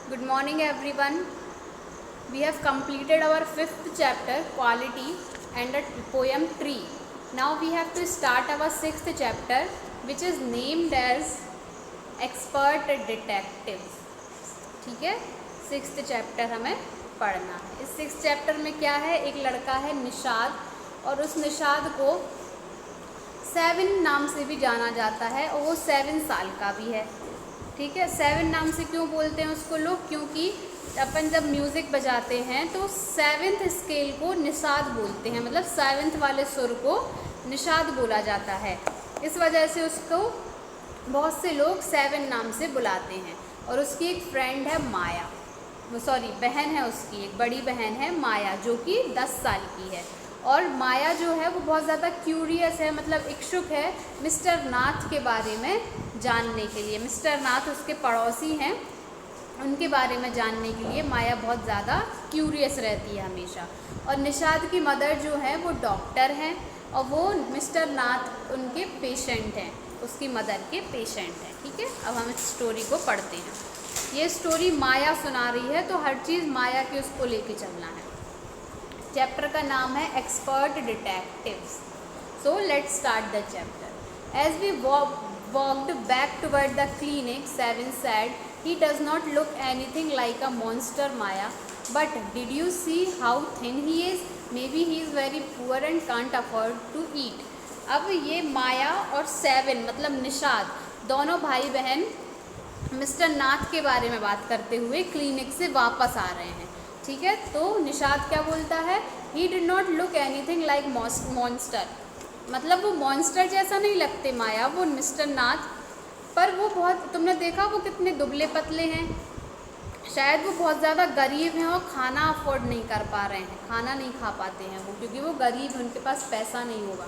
Good morning everyone. We have completed our 5th chapter quality and the poem tree. Now we have to start our 6th chapter which is named as expert detective. ठीक है, 6th chapter हमें पढ़ना है. इस 6th chapter में क्या है, एक लड़का है निषाद और उस निषाद को 7 नाम से भी जाना जाता है और वो 7 साल का भी है. ठीक है, 7 नाम से क्यों बोलते हैं उसको लोग, क्योंकि अपन जब म्यूज़िक बजाते हैं तो 7th स्केल को निषाद बोलते हैं, मतलब 7th वाले सुर को निषाद बोला जाता है. इस वजह से उसको बहुत से लोग 7 नाम से बुलाते हैं. और उसकी एक फ्रेंड है माया, बहन है उसकी, एक बड़ी बहन है माया जो कि 10 साल की है. और माया जो है वो बहुत ज़्यादा क्यूरियस है, मतलब इच्छुक है मिस्टर नाथ के बारे में जानने के लिए. मिस्टर नाथ उसके पड़ोसी हैं, उनके बारे में जानने के लिए माया बहुत ज़्यादा क्यूरियस रहती है हमेशा. और निषाद की मदर जो है वो डॉक्टर हैं और वो मिस्टर नाथ उनके पेशेंट हैं, उसकी मदर के पेशेंट हैं. ठीक है, अब हम इस स्टोरी को पढ़ते हैं. ये स्टोरी माया सुना रही है तो हर चीज़ माया के उसको लेके चलना है. चैप्टर का नाम है expert detectives. So let's start the chapter. As we walked back toward the clinic, Seven said, "He does not look anything like a monster, Maya. But did you see how thin he is? Maybe he is very poor and can't afford to eat." अब ये माया और 7 मतलब निषाद दोनों भाई बहन mister नाथ के बारे में बात करते हुए क्लिनिक से वापस आ रहे हैं. ठीक है, तो निषाद क्या बोलता है, ही did not look anything like monster, मतलब वो मॉन्स्टर जैसा नहीं लगते माया, वो मिस्टर नाथ, पर वो बहुत, तुमने देखा वो कितने दुबले पतले हैं. शायद वो बहुत ज़्यादा गरीब हैं और खाना अफोर्ड नहीं कर पा रहे हैं, खाना नहीं खा पाते हैं वो, क्योंकि वो गरीब हैं, उनके पास पैसा नहीं होगा.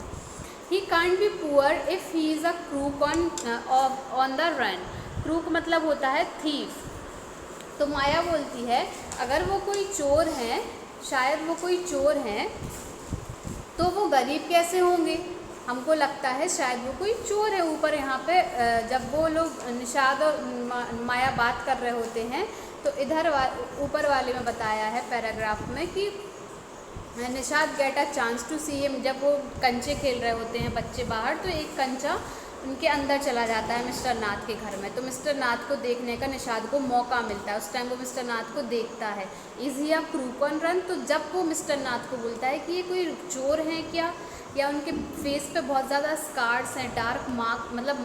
He can't be poor if he is a crook on the run. Crook मतलब होता है थीफ. तो माया बोलती है अगर वो कोई चोर हैं, शायद वो कोई चोर हैं, तो वो गरीब कैसे होंगे. हमको लगता है शायद वो कोई चोर है. ऊपर यहाँ पे जब वो लोग निषाद और माया बात कर रहे होते हैं तो इधर ऊपर वाले में बताया है पैराग्राफ में कि Nishad get a chance to see him. जब वो कंचे खेल रहे होते हैं बच्चे बाहर, तो एक कंचा उनके अंदर चला जाता है मिस्टर नाथ के घर में, तो मिस्टर नाथ को देखने का निषाद को मौका मिलता है. उस टाइम वो मिस्टर नाथ को देखता है. Is he a crook on run. तो जब वो मिस्टर नाथ को बोलता है कि ये कोई चोर हैं क्या, या उनके फेस पे बहुत ज़्यादा स्कार्स हैं, डार्क मार्क मतलब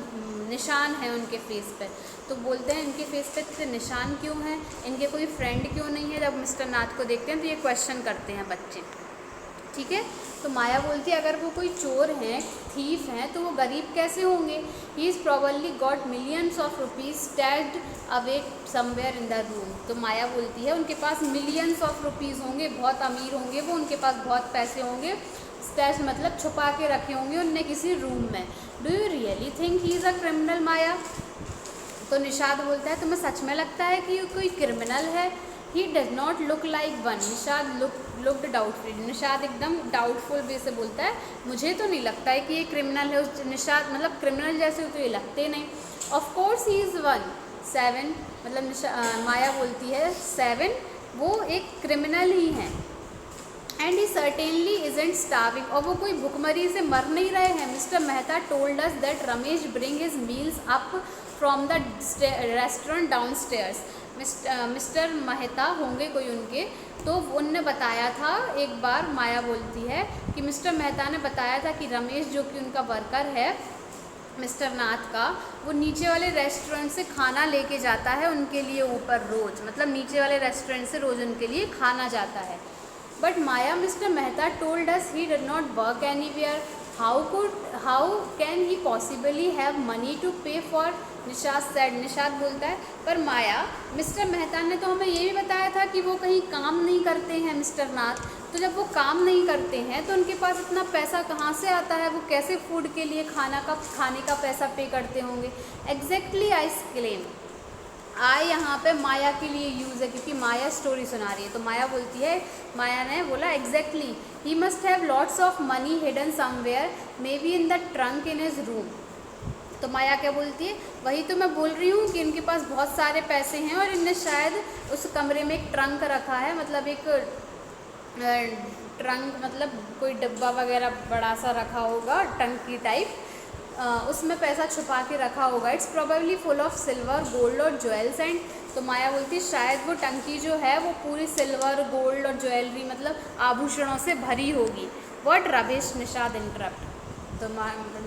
निशान हैं उनके फेस पे, तो बोलते हैं इनके फेस पे इतने निशान क्यों हैं, इनके कोई फ्रेंड क्यों नहीं है. जब मिस्टर नाथ को देखते हैं तो ये क्वेश्चन करते हैं बच्चे. ठीक है, तो माया बोलती है अगर वो कोई चोर हैं, थीफ हैं, तो वो गरीब कैसे होंगे. He is probably got millions of rupees stashed away somewhere in the room. तो माया बोलती है उनके पास मिलियंस ऑफ रुपीज़ होंगे, बहुत अमीर होंगे वो, उनके पास बहुत पैसे होंगे. स्टैश मतलब छुपा के रखे होंगे उनने किसी रूम में. Do you really think he is a criminal Maya. तो निषाद बोलता है तुम्हें सच में लगता है कि कोई क्रिमिनल है. He does not look like one. Nishad looked doubtful. Nishad एकदम डाउटफुल वे से बोलता है मुझे तो नहीं लगता है कि ये क्रिमिनल है. उस निषाद मतलब क्रिमिनल जैसे तो ये लगते नहीं. Of course he is one. 7 मतलब माया बोलती है 7 वो एक क्रिमिनल ही हैं. And he certainly isn't starving. और वो कोई भुखमरी से मर नहीं रहे हैं. Mister Mehta told us that Ramesh bring his meals up from the restaurant down stairs. Mister Mehta होंगे कोई उनके, तो उनने बताया था एक बार, माया बोलती है कि मिस्टर मेहता ने बताया था कि रमेश जो कि उनका वर्कर है मिस्टर नाथ का, वो नीचे वाले रेस्टोरेंट से खाना लेके जाता है उनके लिए ऊपर रोज़, मतलब नीचे वाले रेस्टोरेंट से रोज़ उनके लिए खाना जाता है. But Maya mister Mehta told us he did not work anywhere. How can he possibly have money to pay for. Nishad said. Nishad बोलता है पर माया मिस्टर मेहता ने तो हमें ये भी बताया था कि वो कहीं काम नहीं करते हैं मिस्टर नाथ. तो जब वो काम नहीं करते हैं तो उनके पास इतना पैसा कहाँ से आता है, वो कैसे फूड के लिए खाने का पैसा पे करते होंगे. Exactly I claim. आई यहाँ पे माया के लिए यूज़ है क्योंकि माया स्टोरी सुना रही है. तो माया बोलती है, माया ने बोला exactly he must have lots of money hidden somewhere, may be in the trunk in his room. तो माया क्या बोलती है, वही तो मैं बोल रही हूँ कि इनके पास बहुत सारे पैसे हैं और इनने शायद उस कमरे में एक ट्रंक रखा है, मतलब एक ट्रंक मतलब कोई डब्बा वगैरह बड़ा सा रखा होगा टंकी टाइप, उसमें पैसा छुपा के रखा होगा। It's probably full of silver gold और ज्वेल्स एंड, तो माया बोलती है शायद वो टंकी जो है वो पूरी सिल्वर गोल्ड और ज्वेलरी मतलब आभूषणों से भरी होगी। What rubbish, Nishad interrupt. तो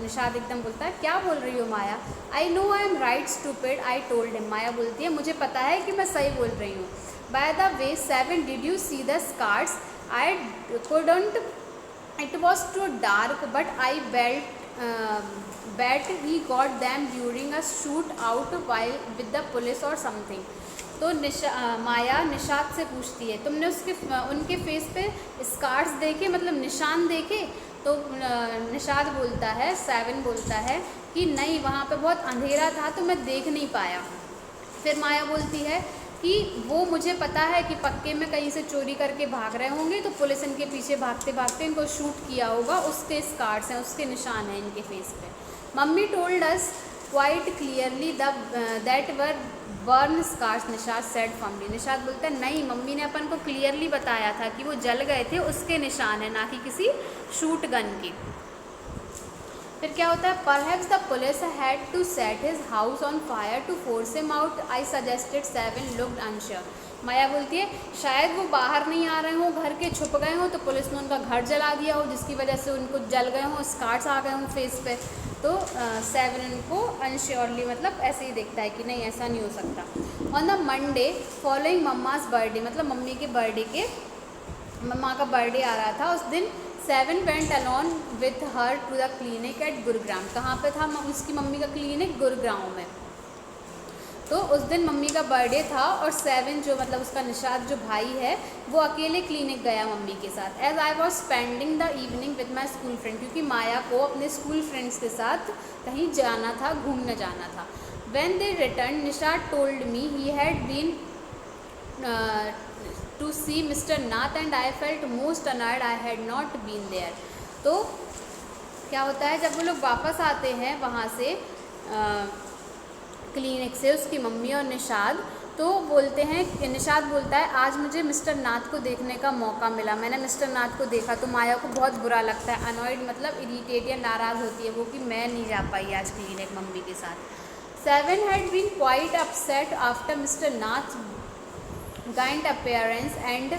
निषाद एकदम बोलता है क्या बोल रही हो Maya. I know I am right stupid I told him. Maya बोलती है मुझे पता है कि मैं सही बोल रही हूँ। By the way 7 did you see the scars, I couldn't, it was too dark but I bet he got them during a shoot out while with the police or something। तो माया निषाद से पूछती है तुमने उनके फेस पे scars देखे, मतलब निशान देखे। तो निषाद बोलता है, 7 बोलता है कि नहीं वहाँ पे बहुत अंधेरा था तो मैं देख नहीं पाया। फिर माया बोलती है कि वो मुझे पता है कि पक्के में कहीं से चोरी करके भाग रहे होंगे तो पुलिस इनके पीछे भागते भागते इनको शूट किया होगा, उसके स्कार्स हैं, उसके निशान हैं इनके फेस पे। Mummy told us quite clearly that were burn scars, Nishad said firmly. Nishad बोलता है नहीं, मम्मी ने अपन को क्लियरली बताया था कि वो जल गए थे, उसके निशान है, ना कि किसी शूट गन के। फिर क्या होता है, perhaps the police had to set his house on fire to force him out, I suggested. 7 looked unsure. Maya बोलती है शायद वो बाहर नहीं आ रहे हों, घर के छुप गए हों, तो पुलिस ने उनका घर जला दिया हो जिसकी वजह से उनको जल गए हों, स्कार्स आ गए हों फेस पे। तो 7 उनको अनश्योरली मतलब ऐसे ही देखता है कि नहीं ऐसा नहीं हो सकता। On the Monday following mamma's birthday, मतलब मम्मी के बर्थडे के, मम्मा का बर्थडे आ रहा था उस दिन, 7 went alone with her to the clinic at Gurugram. कहाँ पे था उसकी मम्मी का क्लिनिक? गुरुग्राम में। तो उस दिन मम्मी का बर्थडे था और 7 जो मतलब उसका निषाद जो भाई है वो अकेले क्लिनिक गया मम्मी के साथ। As I was spending the evening with my school friend, क्योंकि माया को अपने स्कूल फ्रेंड्स के साथ कहीं जाना था, घूमने जाना था। When they return Nishad told me he had been to see mister Nath and I felt most unnerved I had not been there. तो क्या होता है, जब वो लोग वापस आते हैं वहाँ से क्लिनिक से, उसकी मम्मी और निषाद, तो बोलते हैं, निषाद बोलता है आज मुझे मिस्टर नाथ को देखने का मौका मिला, मैंने मिस्टर नाथ को देखा। तो माया को बहुत बुरा लगता है, अनॉयड मतलब इरिटेट या नाराज़ होती है वो कि मैं नहीं जा पाई आज क्लिनिक मम्मी के साथ। 7 had been quite upset after Mr Nath gained appearance and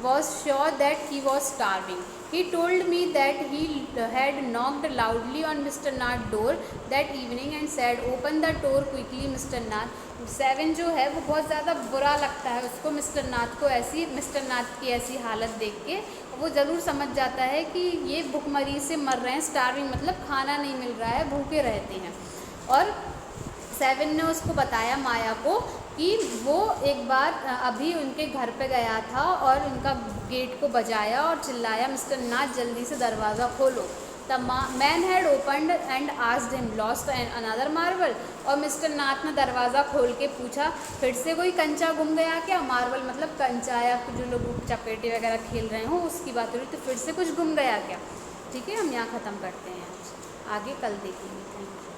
was sure that he was starving. He told me that he had knocked loudly on Mr. Nath's door that evening and said, "Open the door quickly, Mr. Nath." 7 जो है वो बहुत ज़्यादा बुरा लगता है उसको mister नाथ की ऐसी हालत देख के। वो ज़रूर समझ जाता है कि ये भुखमरी से मर रहे हैं, स्टार्विंग मतलब खाना नहीं मिल रहा है, भूखे रहते हैं। और 7 ने उसको बताया माया को कि वो एक बार अभी उनके घर पे गया था और उनका गेट को बजाया और चिल्लाया, मिस्टर नाथ जल्दी से दरवाज़ा खोलो। The man had opened and asked him lost and another marble. और मिस्टर नाथ ने दरवाज़ा खोल के पूछा फिर से कोई कंचा गुम गया क्या? मार्बल मतलब कंचा या जो लोग चपेटे वगैरह खेल रहे हों उसकी बात हो रही, तो फिर से कुछ गुम गया क्या? ठीक है, हम यहाँ ख़त्म करते हैं, आगे कल देखेंगे। Thank you.